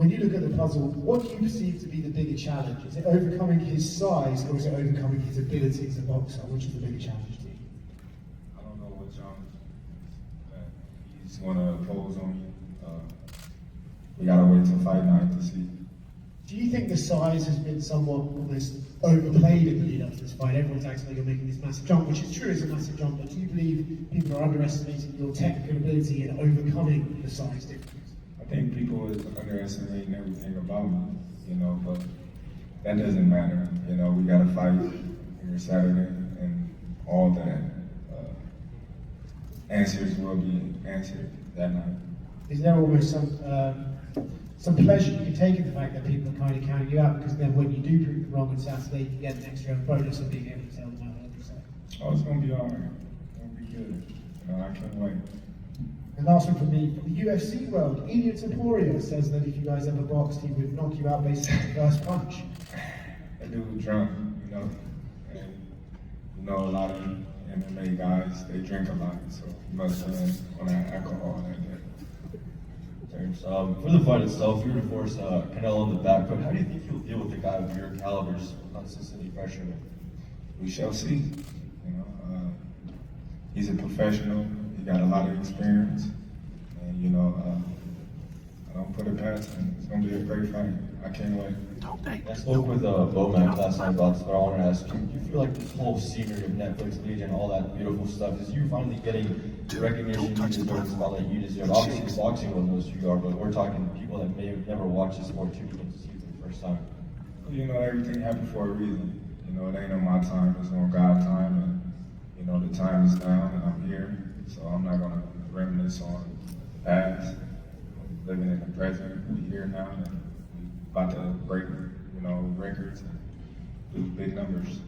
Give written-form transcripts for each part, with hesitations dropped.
When you look at the puzzle, what do you perceive to be the bigger challenge? Is it overcoming his size, or is it overcoming his ability as a boxer? Which is the bigger challenge to you? I don't know what challenge that he's going to pose on me. We got to wait till fight night to see. Do you think the size has been somewhat almost overplayed in the lead up to this fight? Everyone's acting like you're making this massive jump, which is true, it's a massive jump, but do you believe people are underestimating your technical ability in overcoming the size difference? I think people is underestimating everything about me, you know, but that doesn't matter. You know, we got to fight here Saturday, and all the answers will be answered that night. Is there almost some pleasure you can take in the fact that people are kind of counting you out, because then when you do prove them wrong on Saturday, you get an extra bonus of being able to tell them how to say? Oh, it's going to be all right. It's going to be good. You know, I can't wait. And last one from me, from the UFC world, Ilia Topuria says that if you guys ever boxed, he would knock you out based on the first punch. That dude was drunk, you know, and you know, a lot of MMA guys, they drink a lot, so he must have been on that alcohol that day. Thanks. For the fight itself, you're to force Canelo on the back foot. How do you think he'll deal with a guy of your caliber's consistently pressure? We shall see. You know, he's a professional. He got a lot of experience, and you know, I don't put it past him. It's gonna be a great fight. I can't wait. I spoke with Bowman last night about this, but I want to ask you, do you feel like this whole scenery of Netflix media and all that beautiful stuff, is you finally getting the recognition you deserve, the spotlight you deserve? Obviously, boxing one knows who you are, but we're talking people that may have never watched this sport tuning in to see it for the first time. You know, everything happened for a reason. You know, it ain't on my time, it's on God's time, and you know, the time is now, and I'm here, so I'm not gonna reminisce on the past. I'm living in the present. We're here now, and we're about to break, you know, records and do big numbers.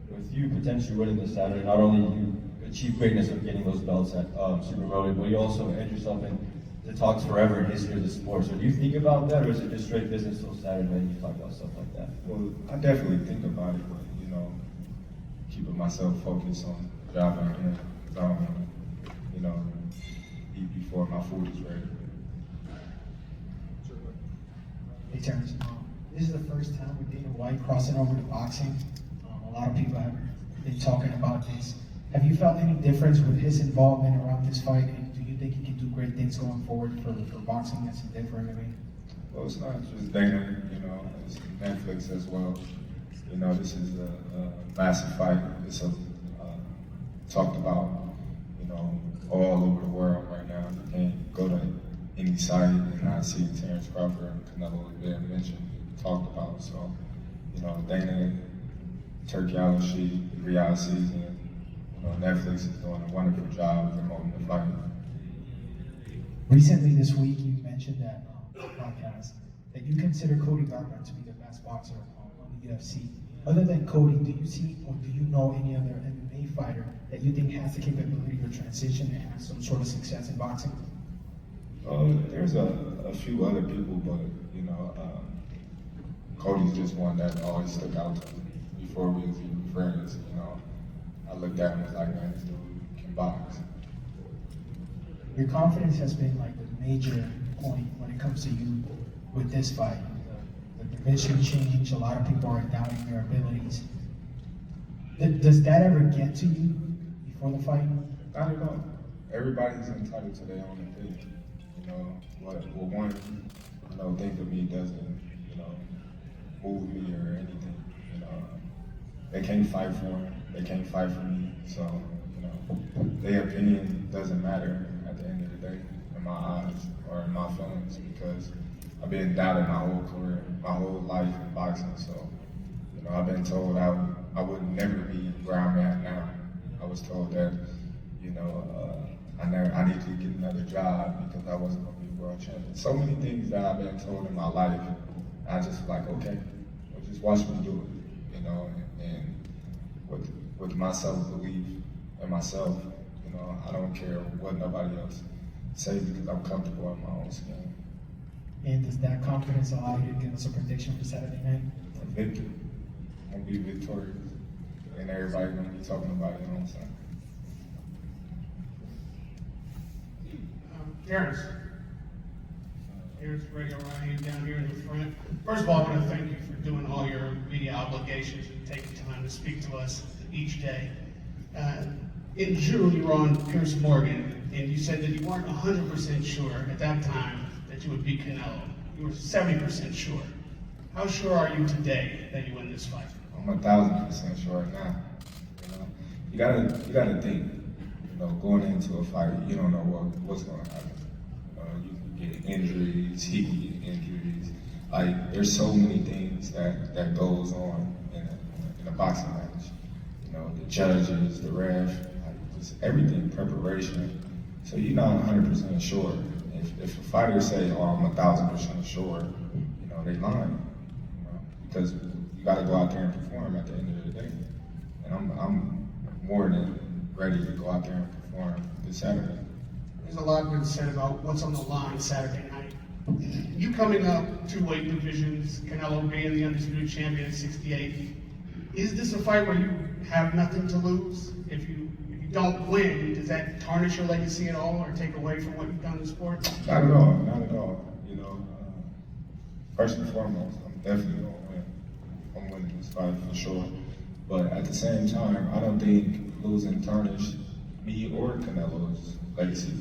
With you potentially winning this Saturday, not only you achieve greatness of getting those belts at Super Rowley, but you also enter yourself in the talks forever in history of the sport. So do you think about that, or is it just straight business till Saturday and you talk about stuff like that? Well, I definitely think about it, but you know, keeping myself focused on the job I'm in, because I don't want to, you know, eat before my food is ready. Hey Terrence, this is the first time with Dana White crossing over to boxing. A lot of people have been talking about this. Have you felt any difference with his involvement around this fight, and do you think he can do great things going forward for boxing that's different? I mean, well, it's not just Dana, you know, it's Netflix as well. You know, this is a massive fight. It's talked about, you know, all over the world right now. You can't go to any site and not see Terrence Crawford and Canelo being mentioned, talked about. So, you know, Dana, Turkey Al-Sheikh, the Riyadh season, you know, Netflix is doing a wonderful job promoting the fight. recently this week you mentioned that podcast that you consider Cody Garbrandt to be the best boxer on the UFC. Other than Cody, do you see or do you know any other MMA fighter that you think has the capability to transition and have some sort of success in boxing? There's a few other people, but you know, Cody's just one that always stuck out to me before we was even friends. You know, I looked at him and was like, man, this dude can box. Your confidence has been like the major point when it comes to you with this fight. The division change, a lot of people are doubting your abilities. Does that ever get to you before the fight? Not at all. Everybody's entitled to their own opinion. You know, what one, you know, think of me doesn't, you know, move me or anything. You know, they can't fight for him. They can't fight for me. So, you know, their opinion doesn't matter at the end of the day in my eyes or in my feelings, because I've been doubted my whole career, my whole life in boxing. So, you know, I've been told I would never be where I'm at now. I was told that, you know, I need to get another job because I wasn't going to be world champion. So many things that I've been told in my life, I just like, okay, well, just watch me do it, you know, and with my self-belief in myself, you know, I don't care what nobody else say because I'm comfortable in my own skin. And does that confidence allow you to give us a prediction for Saturday night? A victory. I'm going to be victorious. And everybody's going to be talking about it on Sunday. Terrence, Here's Radio Ryan down here in the front. First of all, I want to thank you for doing all your media obligations and taking time to speak to us each day. In June, you were on Piers Morgan, and you said that you weren't 100% sure at that time that you would beat Canelo. You were 70% sure. How sure are you today that you win this fight? I'm 1,000% sure now. You gotta think. Going into a fight, you don't know what's going to happen. You can get injuries, he can get injuries. Like, there's so many things that goes on in a boxing match. The judges, the ref, like, just everything, preparation. So you're not 100% sure. If a fighter say, "Oh, I'm 1,000% sure," they lying. Because you got to go out there and perform at the end of the day. And I'm more than ready to go out there and perform this Saturday. There's a lot been said about what's on the line Saturday night. You coming up 2 weight divisions, Canelo being the undisputed champion at 68. Is this a fight where you have nothing to lose? If you don't win, does that tarnish your legacy at all or take away from what you've done in the sport? Not at all, not at all. First and foremost, I'm definitely going to win. I'm winning this fight for sure. But at the same time, I don't think losing tarnish me or Canelo's legacy.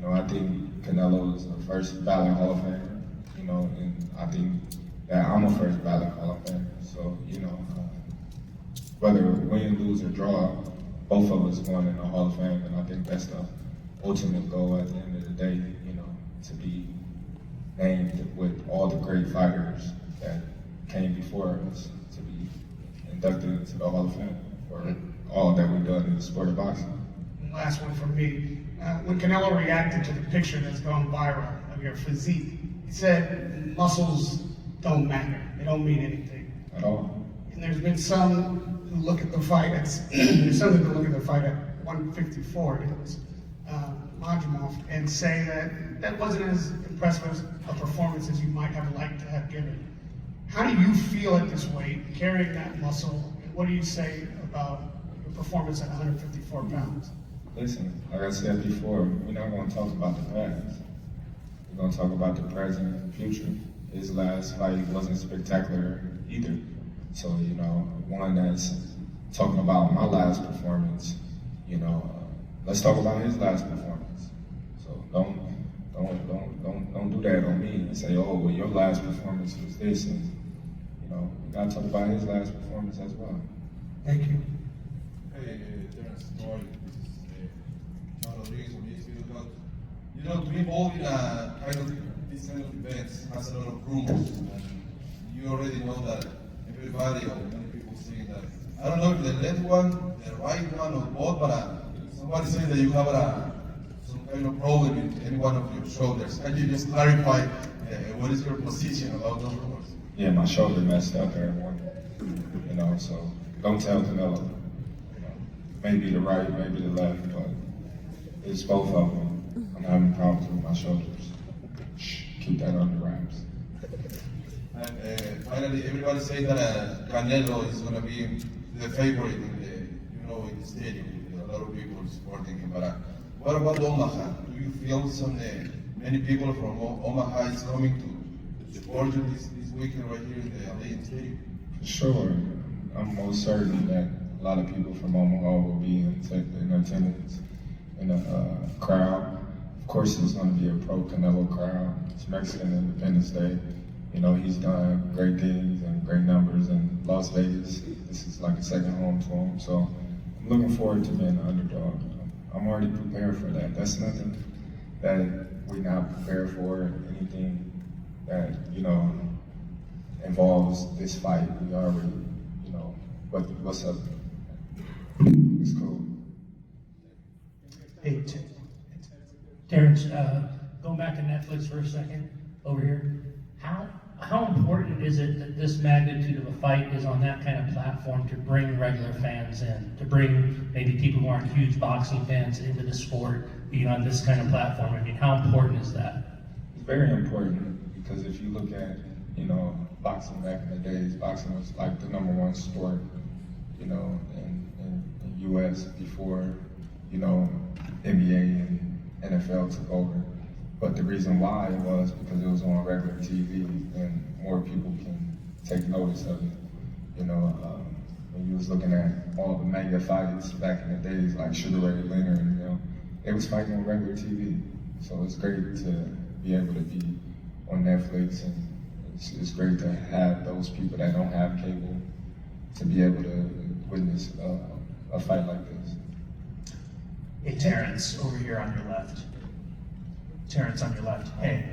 I think Canelo is the first ballot Hall of Famer, and I think that I'm a first ballot Hall of Famer. So, whether win, lose, or draw, both of us going in the Hall of Fame, and I think that's the ultimate goal at the end of the day, to be named with all the great fighters that came before us, to be inducted into the Hall of Fame for all that we've done in the sport of boxing. Last one from me. When Canelo reacted to the picture that's gone viral of your physique, he said muscles don't matter. They don't mean anything. At all. And there's been some who look at the fight at, there's some who look at the fight at 154 against Majimov and say that wasn't as impressive a performance as you might have liked to have given. How do you feel at this weight, carrying that muscle? And what do you say about your performance at 154 pounds? Listen, like I said before, we're not going to talk about the past. We're going to talk about the present and future. His last fight wasn't spectacular either. So, one that's talking about my last performance, let's talk about his last performance. So don't do that on me and say, "Oh, well, your last performance was this," and we gotta talk about his last performance as well. Thank you. Hey, Terence, how are you? This is John Rodriguez from ESPN. To be involved in these kind of events has a lot of rumors, and you already know that everybody or many people saying that. I don't know if the left one, the right one, or both, but somebody saying that you have some kind of problem in any one of your shoulders. Can you just clarify what is your position about those rumors? Yeah, my shoulder messed up there one. So don't tell Canelo. Maybe the right, maybe the left, but it's both of them. I'm having problems with my shoulders. Shh, keep that under wraps. And finally, everybody says that Canelo is going to be the favorite in the stadium. A lot of people supporting him. But what about Omaha? Do you feel many people from Omaha is coming to support you this weekend right here in the Allegiant Stadium? For sure. I'm most certain that a lot of people from Omaha will be in attendance in the crowd. Of course, it's going to be a pro-Canelo crowd. It's Mexican Independence Day. He's done great things and great numbers in Las Vegas. This is like a second home to him. So I'm looking forward to being an underdog. I'm already prepared for that. That's nothing that we're not prepared for. Anything that, involves this fight, we already, what's up? It's cool. Hey, Terrence, going back to Netflix for a second, over here. How important is it that this magnitude of a fight is on that kind of platform to bring regular fans in, to bring maybe people who aren't huge boxing fans into the sport, being on this kind of platform? How important is that? It's very important because if you look at, boxing back in the days, boxing was like the #1 sport, in U.S. before, NBA and NFL took over. But the reason why was because it was on regular TV and more people can take notice of it. You know, when you was looking at all the mega fights back in the days, like Sugar Ray Leonard, you know, they was fighting on regular TV. So it's great to be able to be on Netflix, and it's great to have those people that don't have cable to be able to witness a fight like this. Hey, Terrence, over here on your left. Terrence on your left. Hey,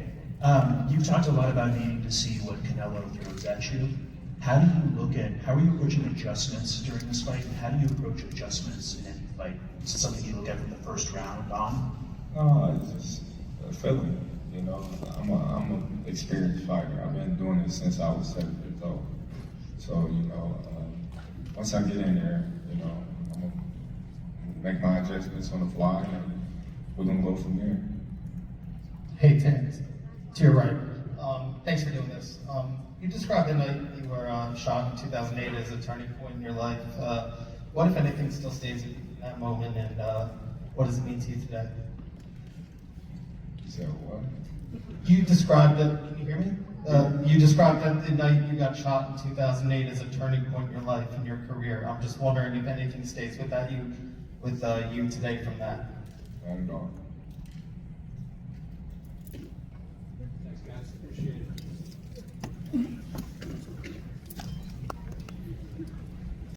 you've talked a lot about needing to see what Canelo throws at you. How are you approaching adjustments during this fight, and how do you approach adjustments in any fight? Is it something you look at from the first round on? No, it's just a feeling, you know. I'm an experienced fighter. I've been doing this since I was 7 years old. So, you know, once I get in there, you know, I'm gonna make my adjustments on the fly, and we're gonna go from there. Hey, Terrence, to your right. Thanks for doing this. You described the night you were shot in 2008 as a turning point in your life. What, if anything, still stays at that moment, and what does it mean to you today? You said what? You described it. Can you hear me? You described that the night you got shot in 2008 as a turning point in your life and your career. I'm just wondering if anything stays with you today from that. I don't know.